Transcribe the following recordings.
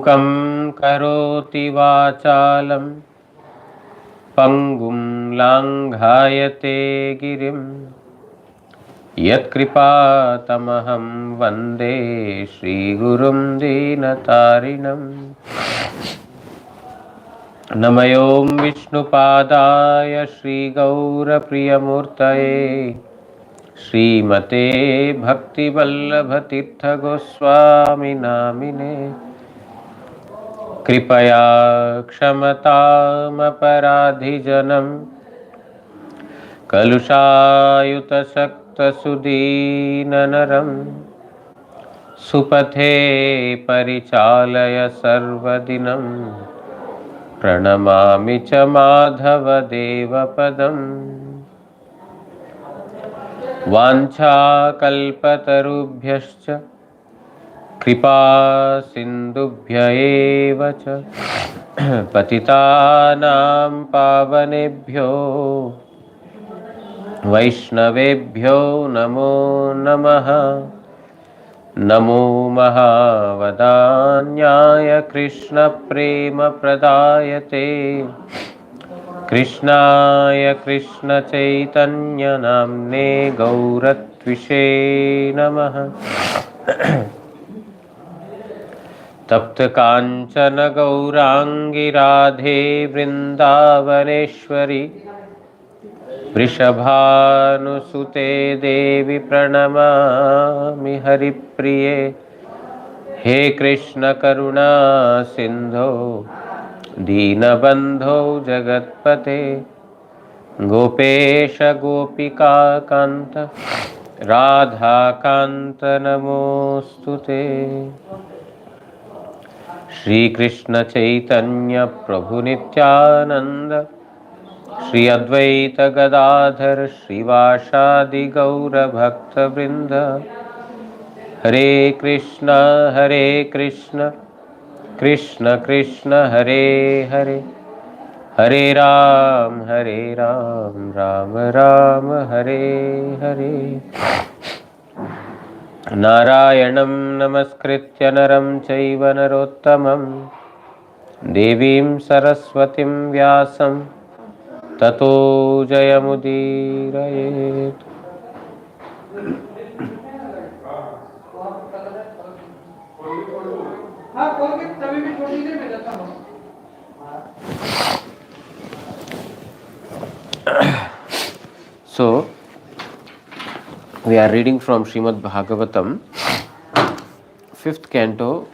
मूकं करोति वाचालं पंगुं लांघायते गिरिं यत्कृपातमहं वन्दे श्रीगुरुं दीनतारिणम्। नमयों विष्णुपादाय श्रीगौरप्रियमूर्तये श्रीमते भक्तिवल्लभतीर्थगोस्वामिनामिने। कृपया क्षमतामपराधिजनं कलुषायुतशक्तसुदीननरं सुपथे परिचालय सर्वदिनं। प्रणमामि च माधवदेवपदम्। वाञ्छाकल्पतरुभ्यश्च कृपा सिन्धुभ्य एव च पतितानां पावनेभ्यो वैष्णवेभ्यो नमो नमः। नमो महावदान्याय कृष्णप्रेमप्रदायते कृष्णाय कृष्णचैतन्यनाम्ने गौरत्विषे नमः। तप्तकाञ्चन गौराङ्गी राधे वृन्दावनेश्वरी वृषभानुसुते देवी प्रणमामि हरिप्रिये। हे कृष्ण करुणा सिन्धो दीनबन्धो जगत्पते गोपेश गोपिका कान्त राधाकान्त नमोस्तुते। श्री कृष्ण चैतन्य प्रभु नित्यानंद श्री अद्वैत गदाधर श्रीवासादि गौर भक्त वृंद। हरे कृष्ण कृष्ण कृष्ण हरे हरे हरे राम राम राम हरे हरे। नारायणं नमस्कृत्य नरं चैव नरोत्तमं देवीं सरस्वतीं व्यासं ततो जयमुदीरयेत्। So, we are reading from Srimad Bhagavatam, 5th canto,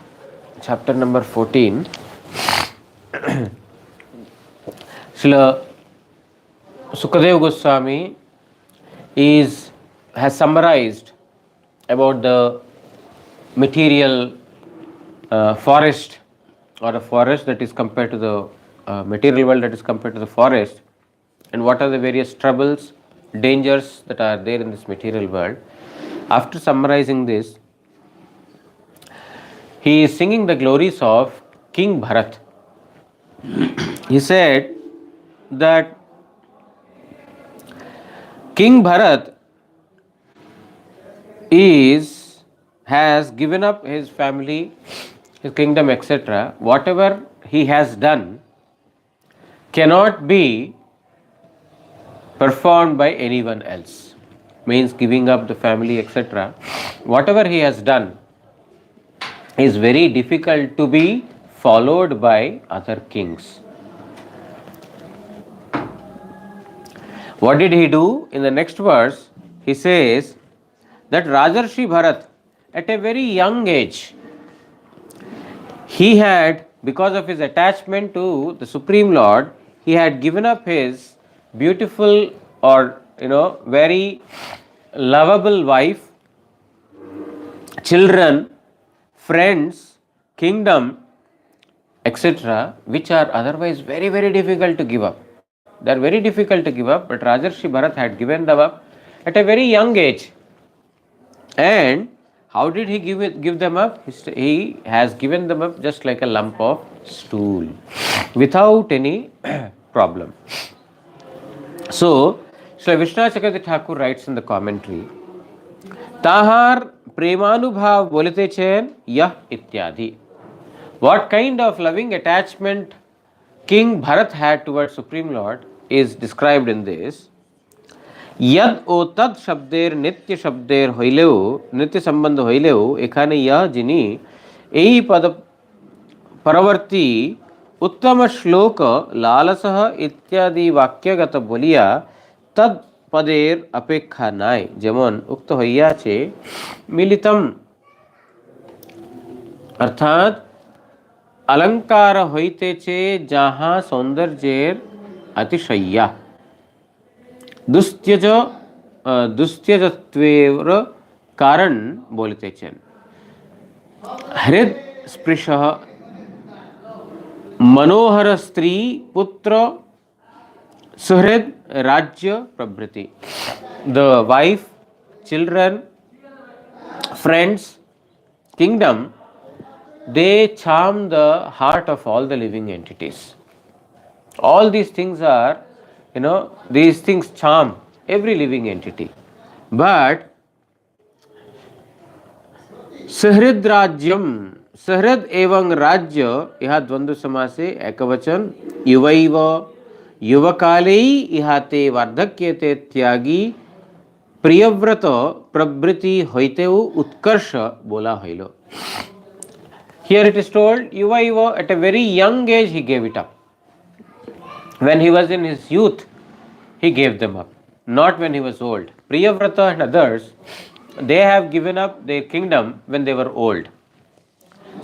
chapter number 14. Srila Sukadeva Goswami has summarized about the material forest, or a forest that is compared to the material world that is compared to the forest, and what are the various troubles, dangers that are there in this material world. After summarizing this, he is singing the glories of King Bharat. He said that King Bharat has given up his family, his kingdom, etc. Whatever he has done cannot be performed by anyone else. Means giving up the family, etc. Whatever he has done is very difficult to be followed by other kings. What did he do? In the next verse, he says that Rajarshi Bharat, at a very young age, he had, because of his attachment to the Supreme Lord, he had given up his beautiful or very lovable wife, children, friends, kingdom, etc., which are otherwise very, very difficult to give up. They are very difficult to give up, but Rajarshi Bharat had given them up at a very young age. And how did he give them up? He has given them up just like a lump of stool, without any problem. So, Sri Vishnu Chakravarti Thakur writes in the commentary, Tahar premanubhav bolite chen yah ityadi. What kind of loving attachment King Bharat had towards Supreme Lord is described in this. यद ओ तद शब्देर नित्य शब्देर হইলেও নিত্য সম্বন্ধ হইলেও এখানে ইয়া যিনি এই পদ পরবর্তী উত্তম শ্লোক লালসহ ইত্যাদি বাক্যগত বলিয়া তদ পদের অপেক্ষা নাই, যেমন উক্ত হইয়াছে মিলিতম, অর্থাৎ অলঙ্কার হইতেছে যাহা সৌন্দর্যের অতিশয়্যা দুস্त्यज दुस्त्यजत्वेर कारण बोलतेছেন। हृद स्पृश मनोहर स्त्री पुत्र सुहृद राज्य प्रभृति। The wife, children, friends, kingdom, they charm the heart of all the living entities. All these things are, these things charm every living entity. But सहृद राज्यम, सहृद एवं राज्य, यह द्वंद्व समास है, एकवचन। युवैव युवकाले इहाते वार्धक्यते त्यागी प्रियव्रत प्रवृत्ति होइते उत्कर्ष बोला हइलो। Here it is told युवैव, at a very young age he gave it up. When he was in his youth, he gave them up, not when he was old. Priyavrata and others, they have given up their kingdom when they were old.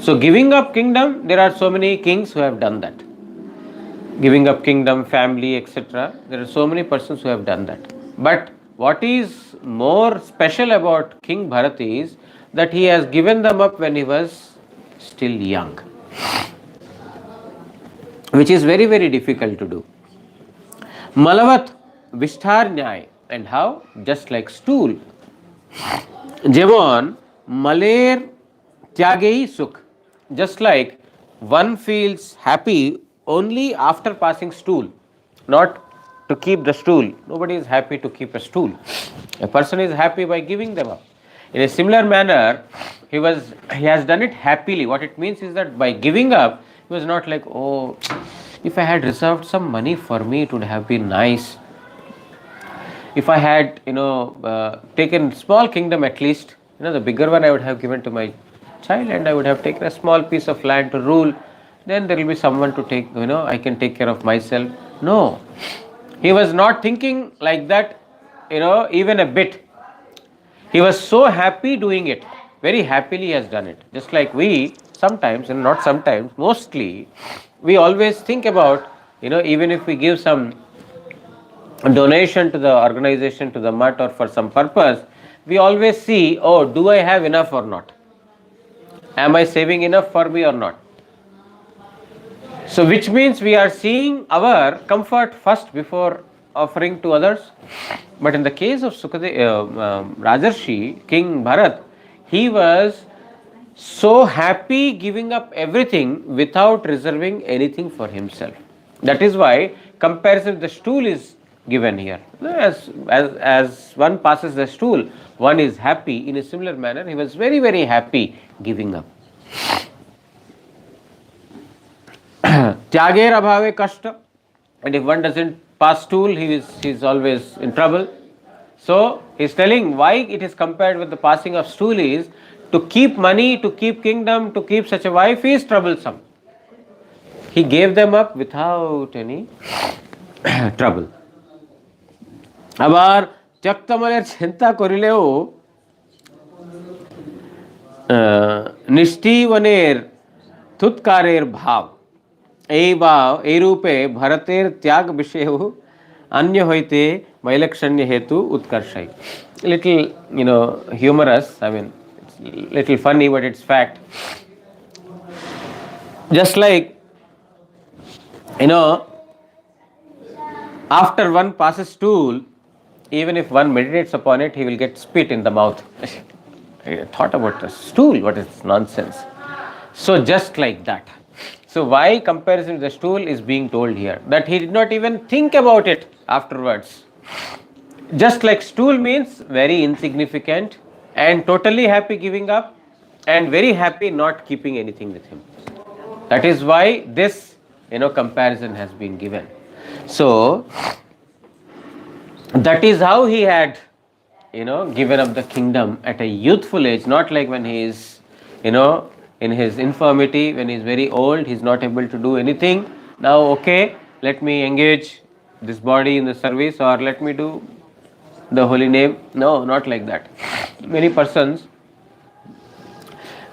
So giving up kingdom, there are so many kings who have done that. Giving up kingdom, family, etc. There are so many persons who have done that. But what is more special about King Bharat is that he has given them up when he was still young, which is very, very difficult to do. Malavat Vishthar Nyay, and how? Just like stool. Jevon Maler Tyagei Sukh, just like one feels happy only after passing stool, not to keep the stool. Nobody is happy to keep a stool. A person is happy by giving them up. In a similar manner, he has done it happily. What it means is that by giving up, he was not like, oh, if I had reserved some money for me, it would have been nice. If I had, taken small kingdom at least, the bigger one I would have given to my child, and I would have taken a small piece of land to rule. Then there will be someone to take, I can take care of myself. No, he was not thinking like that, even a bit. He was so happy doing it. Very happily he has done it. Just like we sometimes, and not sometimes, mostly, we always think about, even if we give some donation to the organization, to the mutt, or for some purpose, we always see, oh, do I have enough or not? Am I saving enough for me or not? So which means we are seeing our comfort first before offering to others. But in the case of Rajarshi, King Bharat, he was so happy giving up everything without reserving anything for himself. That is why comparison with the stool is given here. As one passes the stool, one is happy. In a similar manner, he was very, very happy giving up. Tyager abhave kashta, and if one doesn't pass stool, he is always in trouble. So he is telling why it is compared with the passing of stool is to keep money, to keep kingdom, to keep such a wife is troublesome. He gave them up without any trouble. আবার ত্যক্তমলের চিন্তা করিলেও নিষ্ঠীবনের থুৎকারের ভাব এই রূপে ভারতের ত্যাগ বিষয়েও अन्य होते वैलक्षण्य हेतु उत्कर्षाय. Little, humorous, it's little funny, but it's fact. Just like, after one passes stool, even if one meditates upon it, he will get spit in the mouth. I thought about the stool, what is nonsense. So just like that. So why comparison with the stool is being told here? That he did not even think about it afterwards. Just like stool means very insignificant and totally happy giving up, and very happy not keeping anything with him. That is why this, comparison has been given. So that is how he had, given up the kingdom at a youthful age, not like when he is, in his infirmity, when he is very old, he is not able to do anything. Now, okay, let me engage this body in the service, or let me do the holy name. No, not like that. Many persons,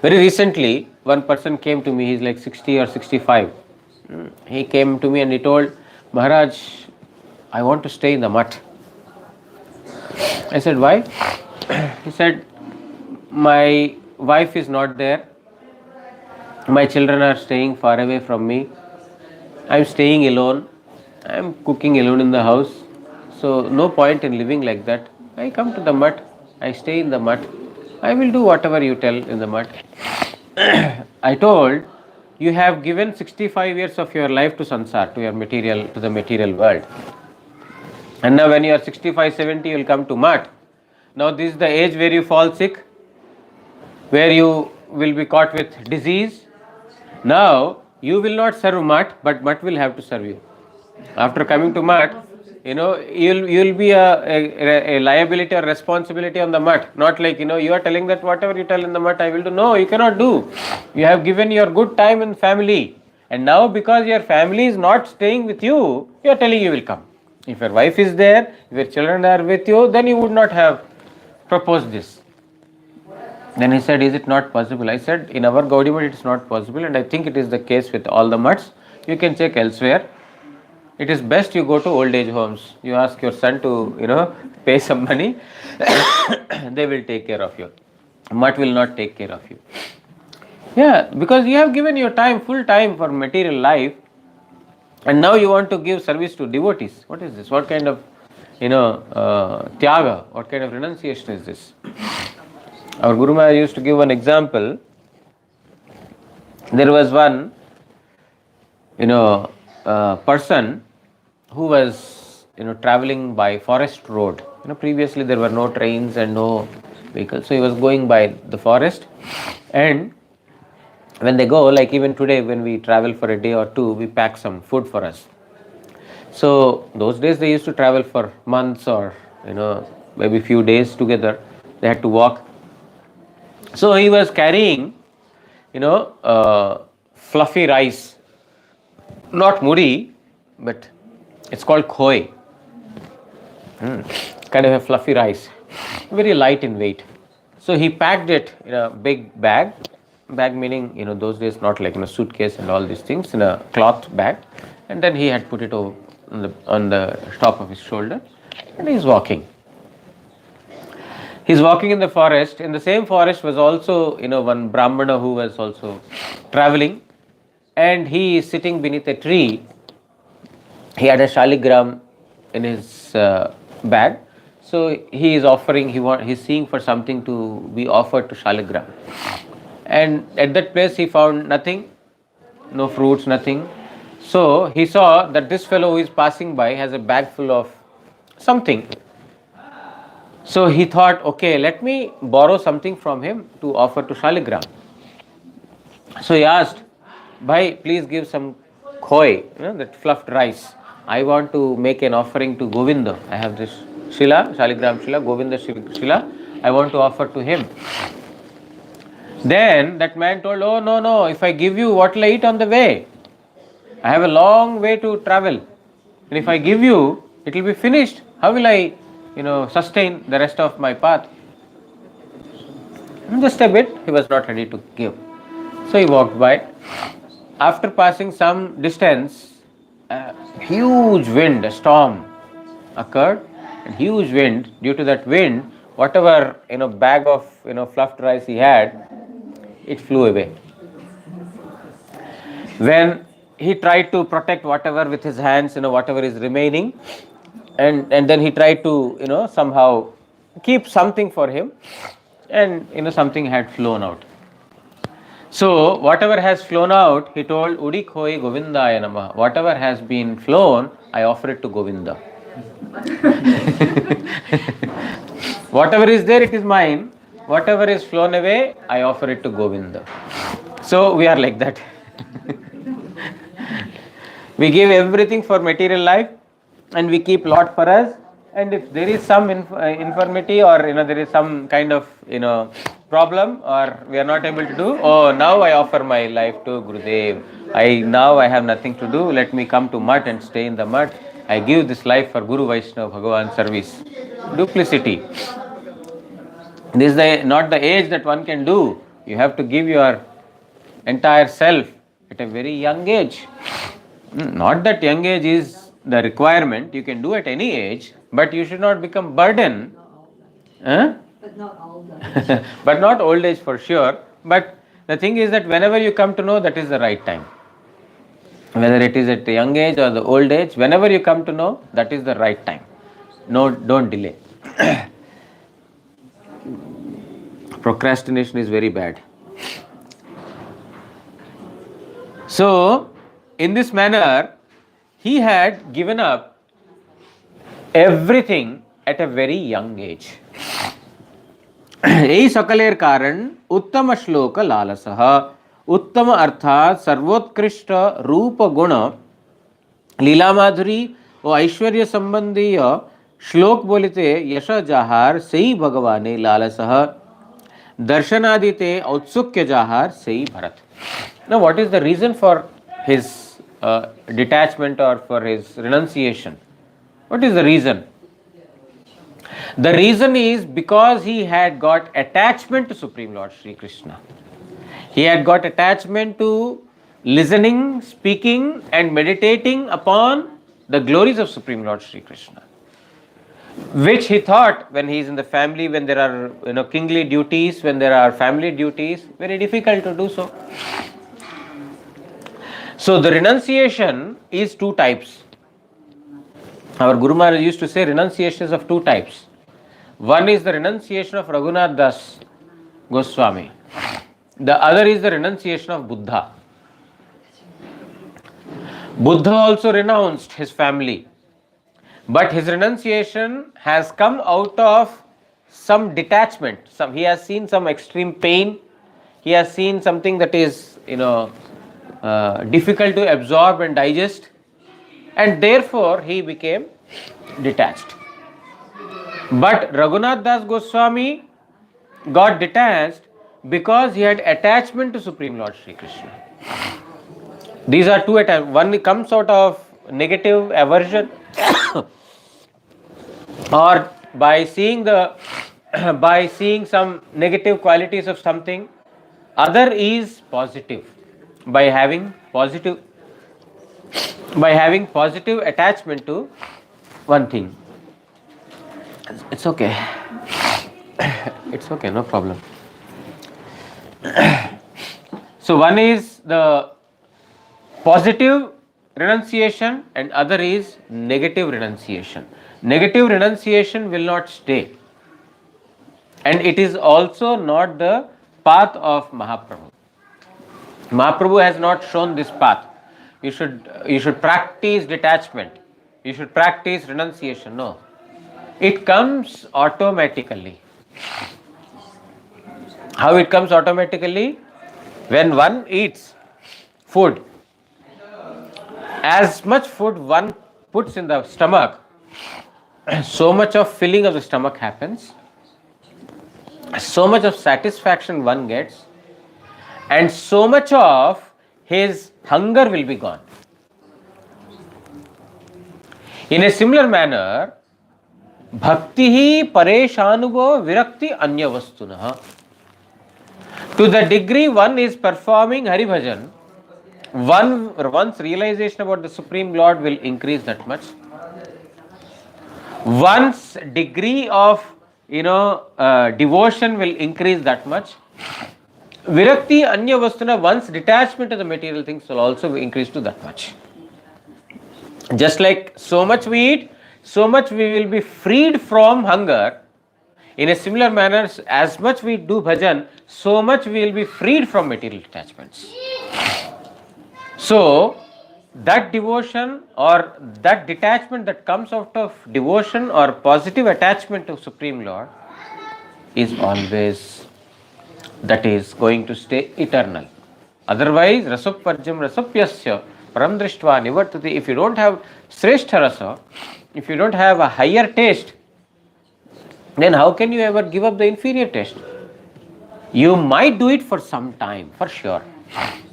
very recently, one person came to me, he's like 60 or 65. He came to me and he told, Maharaj, I want to stay in the mutt. I said, why? He said, my wife is not there. My children are staying far away from me. I am staying alone. I am cooking alone in the house. So, no point in living like that. I come to the mutt. I stay in the mutt. I will do whatever you tell in the mutt. I told, you have given 65 years of your life to sansar, to the material world. And now when you are 65, 70, you will come to mutt. Now this is the age where you fall sick, where you will be caught with disease. Now you will not serve mutt, but mutt will have to serve you. After coming to mutt, you'll be a liability or responsibility on the mutt. Not like, you are telling that whatever you tell in the mutt, I will do. No, you cannot do. You have given your good time in family. And now because your family is not staying with you, you are telling you will come. If your wife is there, if your children are with you, then you would not have proposed this. Then he said, is it not possible? I said, in our Gaudiya it is not possible, and I think it is the case with all the mutts. You can check elsewhere. It is best you go to old age homes. You ask your son to, pay some money. They will take care of you. Mutt will not take care of you. Yeah, because you have given your time, full time for material life, and now you want to give service to devotees. What is this? What kind of, tyaga? What kind of renunciation is this? Our Guru Maharaj used to give one example. There was one, person who was, traveling by forest road. Previously there were no trains and no vehicles, so he was going by the forest. And when they go, like even today, when we travel for a day or two, we pack some food for us. So those days they used to travel for months or maybe few days together. They had to walk. So he was carrying, fluffy rice, not muri, but it's called khoi. Kind of a fluffy rice, very light in weight. So he packed it in a big bag. Bag meaning, those days not like in a suitcase and all these things, in a cloth bag. And then he had put it over on the top of his shoulder, and he's walking. He's walking in the forest. In the same forest was also, one Brahmana who was also traveling, and he is sitting beneath a tree. He had a shaligram in his bag. So he is offering, he's seeing for something to be offered to shaligram. And at that place he found nothing, no fruits, nothing. So he saw that this fellow who is passing by has a bag full of something. So he thought, okay, let me borrow something from him to offer to shaligram. So he asked, Bhai, please give some khoi, that fluffed rice. I want to make an offering to Govinda. I have this Shila, shaligram Shila, Govinda Shila. I want to offer to him. Then that man told, oh no, if I give you, what will I eat on the way? I have a long way to travel. And if I give you, it will be finished. How will I, sustain the rest of my path? Just a bit, he was not ready to give. So he walked by. After passing some distance, a huge wind, a storm occurred. And huge wind. Due to that wind, whatever, bag of, fluffed rice he had, it flew away. When he tried to protect whatever with his hands, whatever is remaining, and then he tried to, somehow keep something for him, and, something had flown out. So whatever has flown out, he told, Udi khoi Govindaya Namah. Whatever has been flown, I offer it to Govinda. Whatever is there, it is mine. Whatever is flown away, I offer it to Govinda. So we are like that. We give everything for material life and we keep lot for us. And if there is some infirmity, or there is some kind of problem, or we are not able to do, oh, now I offer my life to Gurudev. Now I have nothing to do. Let me come to mud and stay in the mud. I give this life for Guru Vaishnava Bhagavan service. Duplicity. This is not the age that one can do. You have to give your entire self at a very young age. Not that young age is the requirement. You can do at any age, but you should not become burden. Huh? But not old age. But not old age for sure. But the thing is that whenever you come to know, that is the right time. Whether it is at the young age or the old age, whenever you come to know, that is the right time. No, don't delay. Procrastination is very bad. So, in this manner, he had given up everything at a very young age. यही सकलेर कारण उत्तम श्लोक लालसः, उत्तम अर्थात सर्वोत्कृष्ट रूप गुण लीला माधुरी और ऐश्वर्य संबंधीय श्लोक बोलते यश जाहार सही भगवाने लालसः, दर्शनादिते औत्सुक्य जाहार सही Bharat. Now, what is the reason for his detachment or for his renunciation? What is the reason? The reason is because he had got attachment to Supreme Lord Sri Krishna. He had got attachment to listening, speaking and meditating upon the glories of Supreme Lord Sri Krishna, which he thought when he is in the family, when there are kingly duties, when there are family duties, very difficult to do so. So the renunciation is two types. Our Guru Maharaj used to say renunciation is of two types. One is the renunciation of Raghunath Das Goswami. The other is the renunciation of Buddha. Buddha also renounced his family, but his renunciation has come out of some detachment. He has seen some extreme pain. He has seen something that is difficult to absorb and digest, and therefore he became detached. But Raghunath Das Goswami got detached because he had attachment to Supreme Lord Sri Krishna. These are two attachments. One comes out of negative aversion or by seeing some negative qualities of something. Other is positive, by having positive attachment to one thing. It's okay. It's okay, no problem. So one is the positive renunciation and other is negative renunciation. Negative renunciation will not stay, and it is also not the path of Mahaprabhu. Mahaprabhu has not shown this path. You should practice detachment. You should practice renunciation. No. It comes automatically. How it comes automatically? When one eats food, as much food one puts in the stomach, so much of filling of the stomach happens, so much of satisfaction one gets, and so much of his hunger will be gone. In a similar manner, bhakti hi pareshanubo virakti anya vastunah. To the degree one is performing Hari Bhajan, one's realization about the Supreme Lord will increase that much. One's degree of devotion will increase that much. Virakti anya vastuna, one's detachment to the material things will also increase to that much. Just like so much we eat, so much we will be freed from hunger. In a similar manner, as much we do bhajan, so much we will be freed from material attachments. So, that devotion or that detachment that comes out of devotion or positive attachment to Supreme Lord is always, that is going to stay eternal. Otherwise, rasupparjam rasupyasya param drishtva nivartati. If you don't have sreshta rasa, if you don't have a higher taste, then how can you ever give up the inferior taste? You might do it for some time, for sure,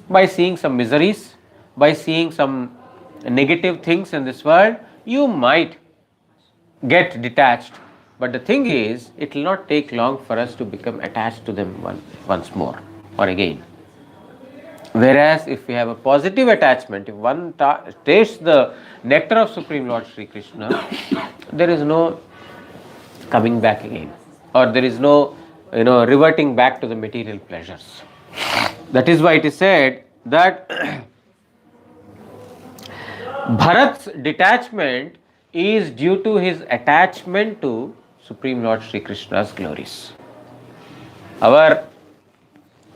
by seeing some miseries, by seeing some negative things in this world, you might get detached. But the thing is, it will not take long for us to become attached to them once more or again. Whereas if we have a positive attachment, if one tastes the nectar of Supreme Lord Sri Krishna, there is no coming back again, or there is no reverting back to the material pleasures. That is why it is said that Bharat's detachment is due to his attachment to Supreme Lord Sri Krishna's glories. Our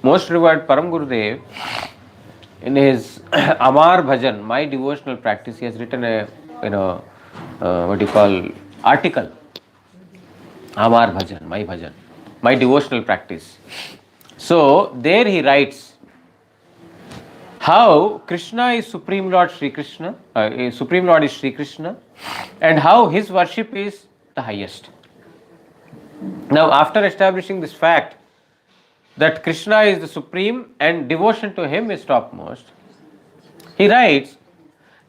most revered Param Gurudev, in his Amar Bhajan, my devotional practice, he has written a article. Amar Bhajan, my devotional practice. So there he writes how Krishna is Supreme Lord Sri Krishna, Supreme Lord is Sri Krishna, and how his worship is the highest. Now, after establishing this fact that Krishna is the supreme and devotion to him is topmost, he writes,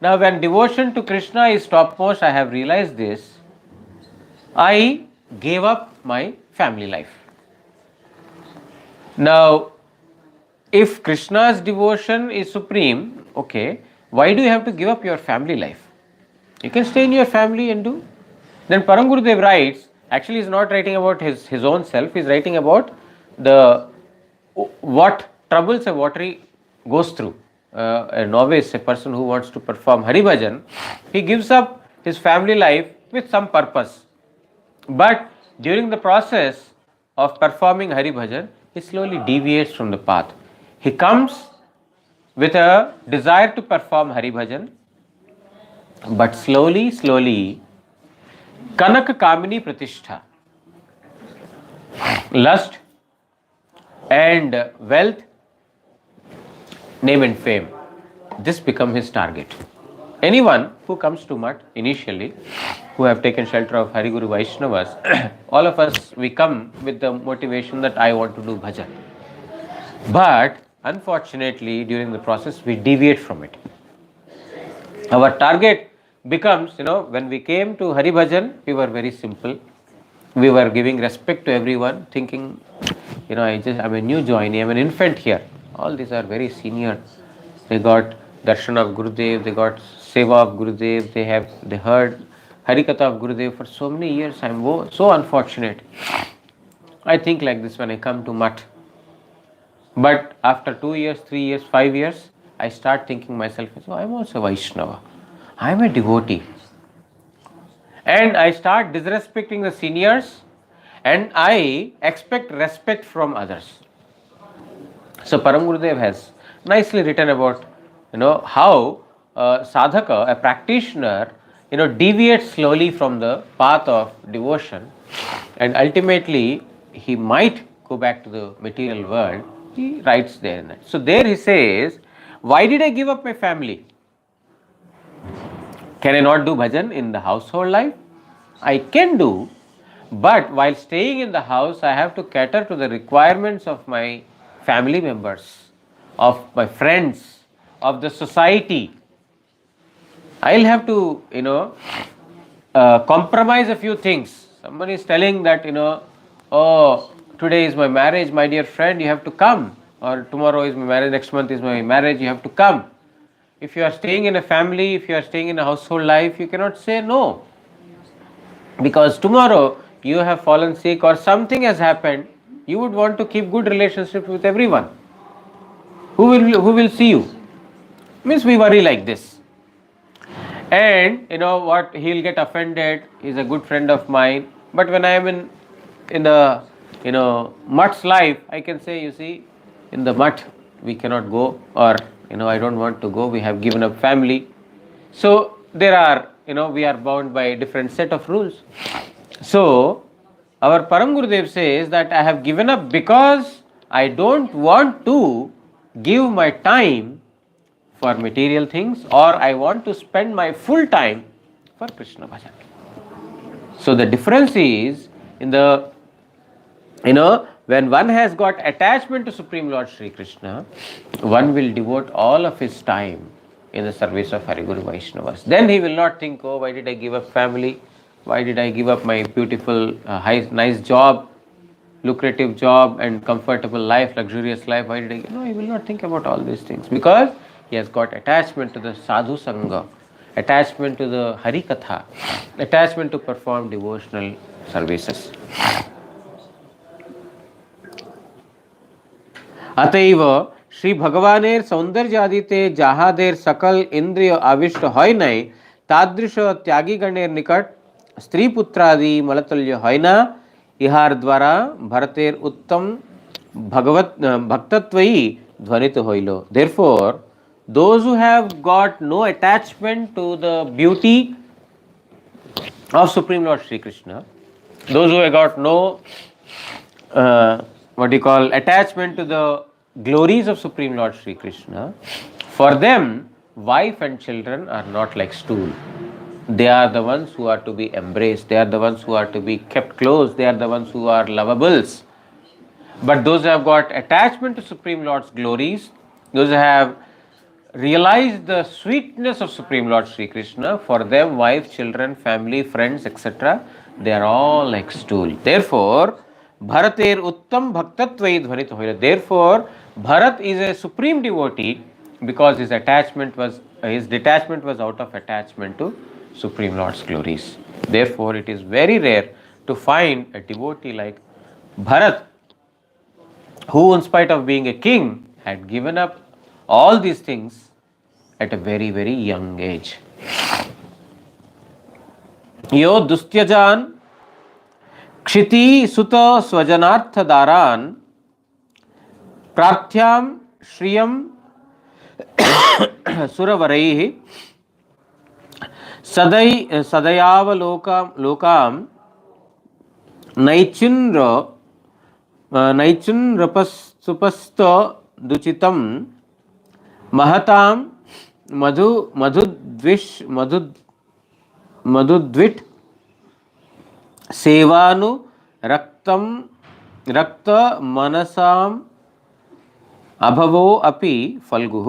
now when devotion to Krishna is topmost, I have realized this, I gave up my family life. Now, if Krishna's devotion is supreme, okay, why do you have to give up your family life? You can stay in your family and do. Then Param Gurudev writes, actually he's not writing about his own self, he's writing about what troubles a votary goes through. A novice, a person who wants to perform Hari Bhajan, he gives up his family life with some purpose. But during the process of performing Hari Bhajan, he slowly deviates from the path. He comes with a desire to perform Hari Bhajan, but slowly, Kanak Kamini Pratishtha, lust and wealth, name and fame, this become his target. Anyone who comes to Mutt initially, who have taken shelter of Hari Guru Vaishnavas, all of us, we come with the motivation that I want to do bhajan. But unfortunately, during the process, we deviate from it. Our target becomes, when we came to Hari Bhajan, we were very simple. We were giving respect to everyone, thinking, I'm a new joinee, I'm an infant here. All these are very senior. They got darshan of Gurudev, they got seva of Gurudev, they heard Harikatha of Gurudev for so many years. I'm so unfortunate. I think like this when I come to Mutt. But after 2 years, 3 years, 5 years, I start thinking myself, I'm also Vaishnava. I'm a devotee. And I start disrespecting the seniors and I expect respect from others. So Param Gurudev has nicely written about, how sadhaka, a practitioner, deviates slowly from the path of devotion and ultimately he might go back to the material world. He writes there in that. So there he says, why did I give up my family? Can I not do bhajan in the household life? I can do, but while staying in the house, I have to cater to the requirements of my family members, of my friends, of the society. I'll have to, compromise a few things. Somebody is telling that, oh, today is my marriage, my dear friend, you have to come. Or tomorrow is my marriage, next month is my marriage, you have to come. If you are staying in a family, if you are staying in a household life, you cannot say no. Because tomorrow you have fallen sick or something has happened, you would want to keep good relationships with everyone. Who will see you? Means we worry like this. And what, he'll get offended, he's a good friend of mine. But when I am in the Mutt's life, I can say, you see, in the Mutt we cannot go, or I don't want to go, we have given up family. So there are, we are bound by a different set of rules. So our Param Gurudev says that I have given up because I don't want to give my time for material things, or I want to spend my full time for Krishna bhajan. So the difference is in the, when one has got attachment to Supreme Lord Sri Krishna, one will devote all of his time in the service of Hari Guru Vaishnavas. Then he will not think, oh, why did I give up family? Why did I give up my beautiful, nice job, lucrative job and comfortable life, luxurious life? Why did I? No, he will not think about all these things because he has got attachment to the sadhu sangha, attachment to the Hari Katha, attachment to perform devotional services. अतएव श्री भगवानेर सौंदर्यादिते जाहादेर सकल इंद्रिय आविष्ट হয় নাই तादृश त्यागीगणेर निकट स्त्री पुत्रादि मलतुल्य হয় না इहार द्वारा भरतेर उत्तम भक्तत्वई ध्वनित হইল. Therefore, those who have got no attachment to the beauty of Supreme Lord Sri Krishna, those who have got no attachment to the glories of Supreme Lord Sri Krishna, for them wife and children are not like stool. They are the ones who are to be embraced, they are the ones who are to be kept close, they are the ones who are lovables. But those who have got attachment to Supreme Lord's glories, those who have realized the sweetness of Supreme Lord Sri Krishna, for them wife, children, family, friends, etc., they are all like stool. Therefore, Bharater Uttam Bhaktatvai Dhvanit Hoila. Therefore, Bharat is a supreme devotee because his detachment was out of attachment to Supreme Lord's glories. Therefore, it is very rare to find a devotee like Bharat, who in spite of being a king had given up all these things at a very, very young age. Yo dustyajan Kshitiz सुत स्वजनार्थ दारान प्रार्थ्याम श्रियम सुरवरैः सदयावलोकाम नैचुनृपस्तुपस्त दुचितम महताम मधुद्विट सेवानु रक्त मनसाम अभवो अपि फल्गुः.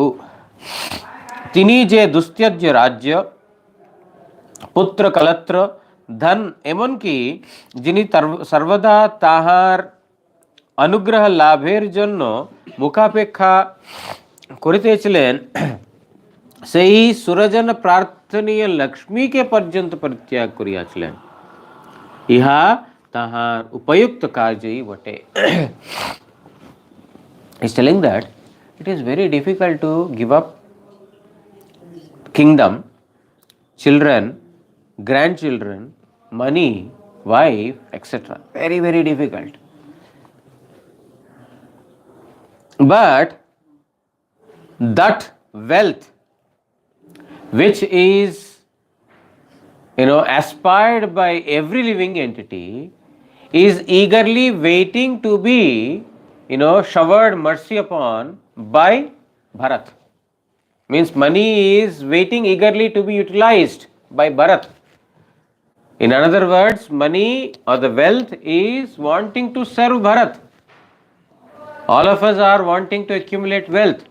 तिनी जे दुस्त्यज्य राज्य पुत्र कलत्र धन एमन की जिनी सर्वदा ताहार अनुग्रह लाभेर जन्य मुखापेक्षा करितेছিলেন সেই সুরজন प्रार्थनीय लक्ष्मी के पर्यंत परित्याग करियाছিলেন. इहा ताहार उपयुक्त कार्यई वटे. He's telling that it is very difficult to give up kingdom, children, grandchildren, money, wife, etc. Very, very difficult. But that wealth which is aspired by every living entity is eagerly waiting to be showered mercy upon by Bharat. Means money is waiting eagerly to be utilized by Bharat. In other words, money or the wealth is wanting to serve Bharat. All of us are wanting to accumulate wealth.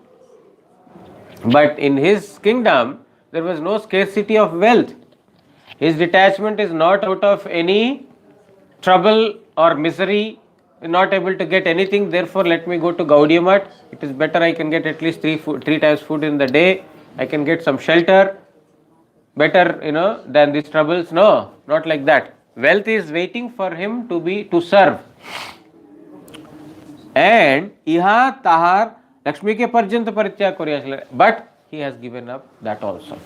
But in his kingdom, there was no scarcity of wealth. His detachment is not out of any trouble or misery, not able to get anything, therefore let me go to Gaudiya Math. It is better I can get at least three times food in the day. I can get some shelter. Better, than these troubles. No, not like that. Wealth is waiting for him to serve. And iha tahar Lakshmi ke parjant parityag kariya. But he has given up that also.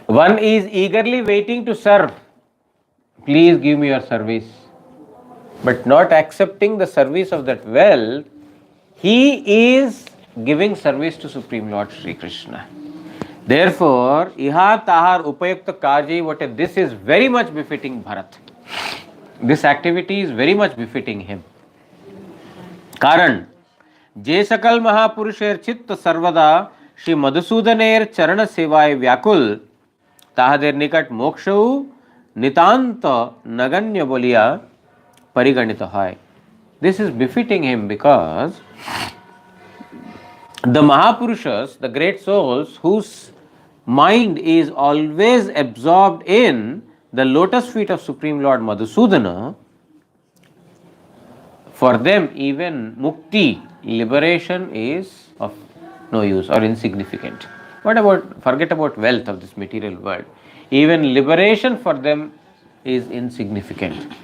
One is eagerly waiting to serve. Please give me your service. But not accepting the service of that wealth, he is giving service to Supreme Lord Sri Krishna. Therefore, iha tahar upayukta kaji, this is very much befitting Bharat. This activity is very much befitting him. Karan, जे सकल महापुरुषेर चित्त सर्वदा श्री मधुसूदनेर चरण सेवाय व्याकुल ताहादेर निकट मोक्षऊ नितांत नगण्य बोलिया परिगणित है. This is befitting him because the Mahapurushas, the great souls whose mind is always absorbed in the lotus feet of Supreme Lord Madhusudana, for them even mukti, liberation is of no use or insignificant. Forget about wealth of this material world. Even liberation for them is insignificant.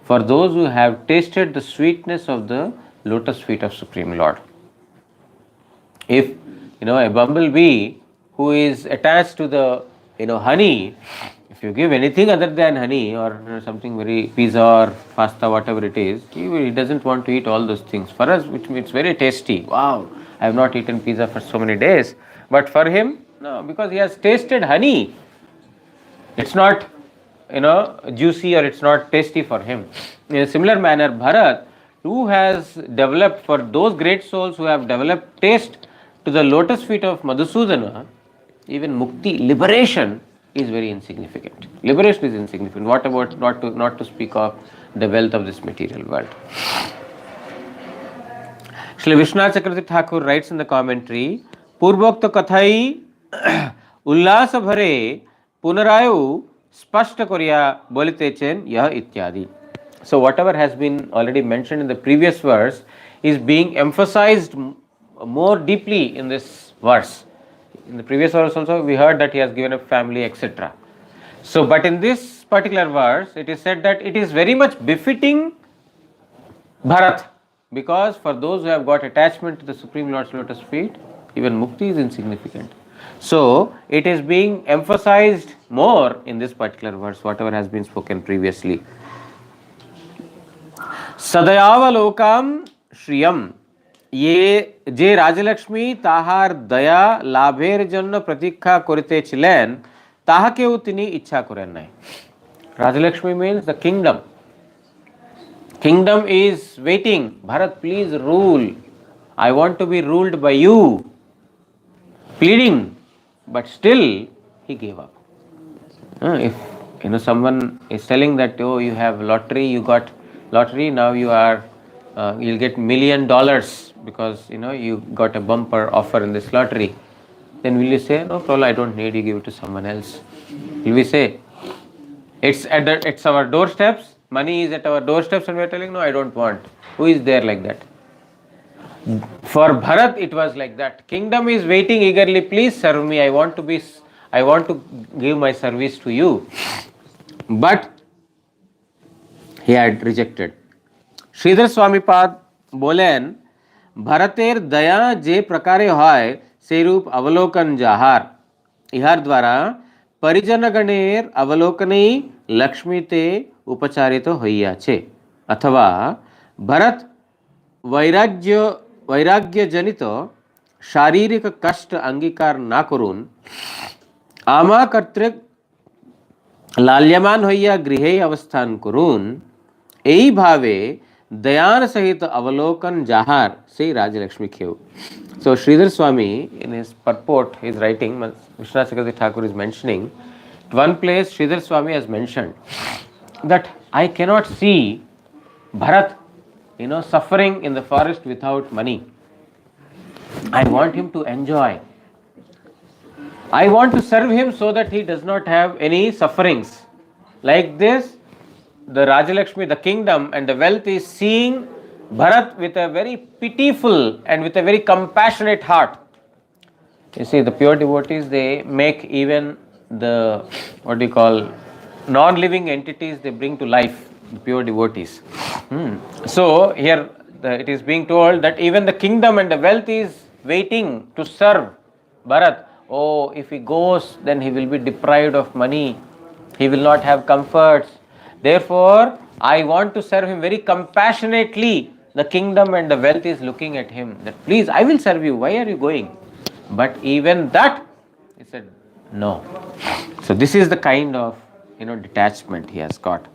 For those who have tasted the sweetness of the lotus feet of Supreme Lord. If a bumblebee who is attached to the honey, if you give anything other than honey or something very pizza or pasta, whatever it is, he doesn't want to eat all those things. For us, it's very tasty. Wow, I have not eaten pizza for so many days. But for him, no, because he has tasted honey. It's not juicy or it's not tasty for him. In a similar manner, Bharat too has developed, for those great souls who have developed taste to the lotus feet of Madhusudana, even mukti, liberation is very insignificant. Liberation is insignificant. What about not to speak of the wealth of this material world? Shri Vishwanath Chakravarti Thakur writes in the commentary, Purvokta Kathai Ullasa Bhare Punarayu Spashta Korya Bolitechen Yah Ityadi. So whatever has been already mentioned in the previous verse is being emphasized more deeply in this verse. In the previous verse also we heard that he has given a family, etc. So, but in this particular verse it is said that it is very much befitting Bharat, because for those who have got attachment to the Supreme Lord's lotus feet, even mukti is insignificant. So, it is being emphasized more in this particular verse, whatever has been spoken previously. Sadayavalokam Shriyam Ye Je Rajalakshmi Tahar Daya Labher Janna Pratikha Korite Chilen Tahakeu Tini Ichha Korenai. Rajalakshmi means the kingdom. Kingdom is waiting. Bharat, please rule. I want to be ruled by you. Pleading. But still, he gave up. If someone is telling that, oh, you have lottery, you got lottery, now you'll get $1 million because you got a bumper offer in this lottery. Then will you say, no problem, I don't need, you give it to someone else? Will we say, it's our doorsteps, money is at our doorsteps and we are telling, no, I don't want. Who is there like that? For Bharat it was like that. Kingdom is waiting eagerly, please serve me, I want to give my service to you. But he had rejected. Sridhar Swamipad bolen, Bharater daya je prakare hoy serup avalokan jahar. Ihar dwara परिजनगणेर अवलोकने Lakshmi ते उपचारित होइया छे अथवा भरत वैराग्य जनित शारीरिक कष्ट अंगीकार ना करून आमा कर्तृक लाल्यमान होइया गृहे अवस्थान करून एई भावे दयान सहित अवलोकन जहार से राजलक्ष्मी खेव. So Sridhar Swami in his purport, his writing, Vishwanath Chakravarti Thakur is mentioning, at one place Sridhar Swami has mentioned that I cannot see Bharat, suffering in the forest without money. I want him to enjoy. I want to serve him so that he does not have any sufferings. Like this, the Rajalakshmi, the kingdom and the wealth is seeing Bharat with a very pitiful and with a very compassionate heart. You see, the pure devotees, they make even the, non-living entities, they bring to life, the pure devotees. So, here it is being told that even the kingdom and the wealth is waiting to serve Bharat. Oh, if he goes, then he will be deprived of money. He will not have comforts. Therefore, I want to serve him very compassionately. The kingdom and the wealth is looking at him that, please, I will serve you. Why are you going? But even that, he said, no. So this is the kind of, detachment he has got.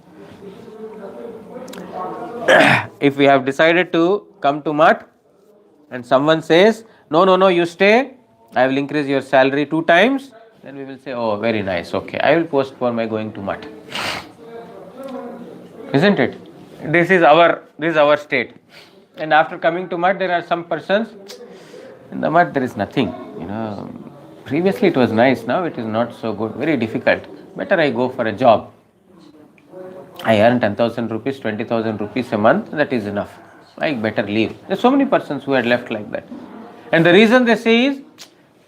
If we have decided to come to Math, and someone says, no, no, no, you stay, I will increase your salary 2 times, then we will say, oh, very nice, okay, I will postpone my going to Math. Isn't it? This is our state. And after coming to Math, there are some persons, in the Math there is nothing, previously it was nice, now it is not so good, very difficult, better I go for a job. I earn 10,000 rupees, 20,000 rupees a month, that is enough. I better leave. There are so many persons who had left like that. And the reason they say is,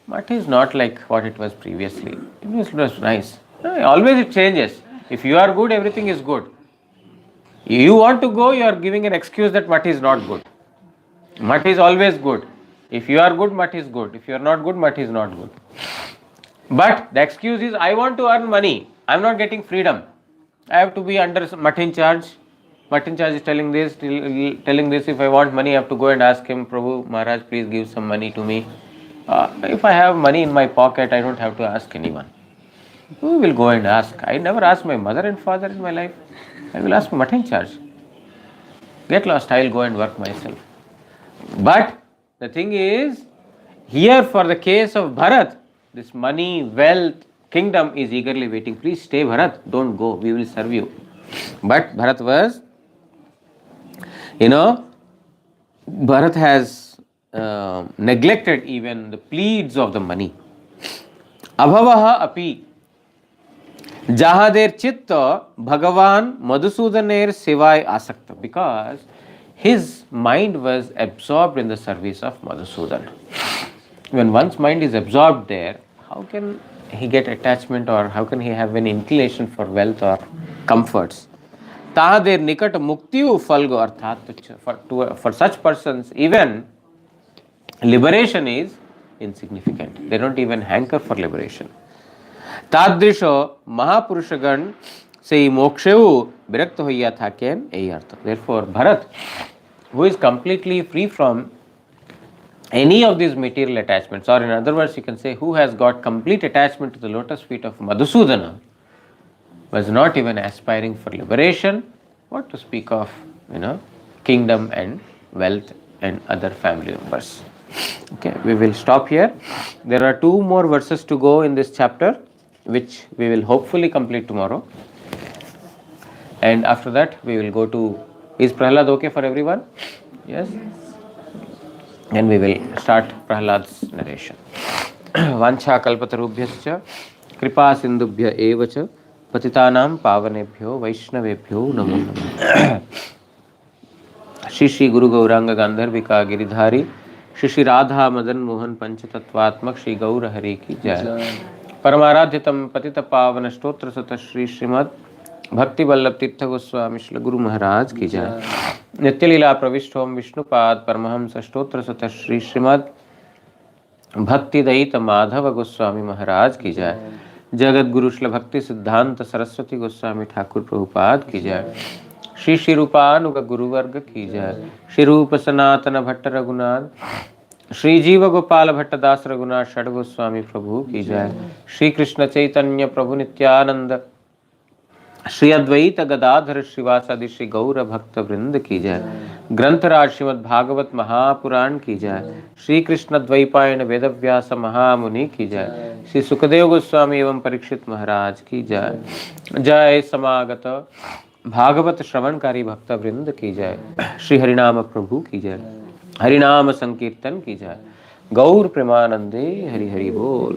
Math is not like what it was previously. It was nice. Always it changes. If you are good, everything is good. You want to go, you are giving an excuse that Math is not good. Math is always good. If you are good, Math is good. If you are not good, Math is not good. But the excuse is, I want to earn money. I am not getting freedom. I have to be under Math in charge. Math in charge is telling this. If I want money, I have to go and ask him, Prabhu, Maharaj, please give some money to me. If I have money in my pocket, I don't have to ask anyone. Who will go and ask? I never asked my mother and father in my life. I will ask Math in charge. Get lost, I will go and work myself. But the thing is, here for the case of Bharat, this money, wealth, kingdom is eagerly waiting. Please stay, Bharat, don't go, we will serve you. But Bharat was, Bharat has neglected even the pleads of the money. Abhavaha api jahader chitta bhagavan madhusudaner sevai asakta, because his mind was absorbed in the service of Madhusudan. When one's mind is absorbed there, how can he get attachment, or how can he have an inclination for wealth or comforts? Tahader nikat muktiyu falgo arthat, for such persons, even liberation is insignificant. They don't even hanker for liberation. Tadrisho Mahapurushagan say mokshevu virakta hoya thaken ei artha. Therefore, Bharat, who is completely free from any of these material attachments, or in other words, you can say, who has got complete attachment to the lotus feet of Madhusudana, was not even aspiring for liberation, what to speak of, kingdom and wealth and other family members. Okay, we will stop here. There are 2 more verses to go in this chapter, which we will hopefully complete tomorrow. And after that, we will go to, is Prahlad okay for everyone? Yes? And we will start Prahlad's narration. Vancha kalpatarubhyascha kripa sindubhya evacha patitanam pavanebhyo vaishnavebhyo namo namo. Shri Shri Guru Gauranga Gandharvika Giridhari Shri Shri Radha Madan Mohan Panchatattvatmak Shri Gaura Hari ki Jai. Paramaradhitam Patita Pavana Stotra Sata Shri Srimad Bhakti Vallabh Tirtha Goswami Shri Guru Maharaj ki Jai. Nityalila Pravishthom Vishnupad Paramahamsa Stotra Sata Shri Srimad Bhakti Daita Madhava Goswami Maharaj ki Jai. Jagat Guru Shla Bhakti Siddhanta Saraswati Goswami Thakur Prabhupada ki Jai. Shri Shri Rupanuga Guru Varga ki Jai. Shri Rupa Sanatana Bhatta Raghunath Shri Jiva Gopala Bhatta Das Raghunath Shad Goswami Prabhu ki Jai. Shri Krishna Chaitanya Prabhu Nityananda Shri Advaita Gadadhar Srivasadi Shri Gaura Bhakta Vrinda ki Jai. Grantaraj Srimad Bhagavat Mahapuran ki Jai. Shri Krishna Dvaipayana Vedavyasa Mahamuni ki Jai. Shri Sukadev Goswami Evam Parikshit Maharaj ki Jai. Jai Samagata Bhagavat Shravanकारी Bhakta Vrinda ki Jai. Shri Harinama Prabhu ki Jai. Harinama Sankirtan ki Jai. Gaur Premanande Hari Hari Bol.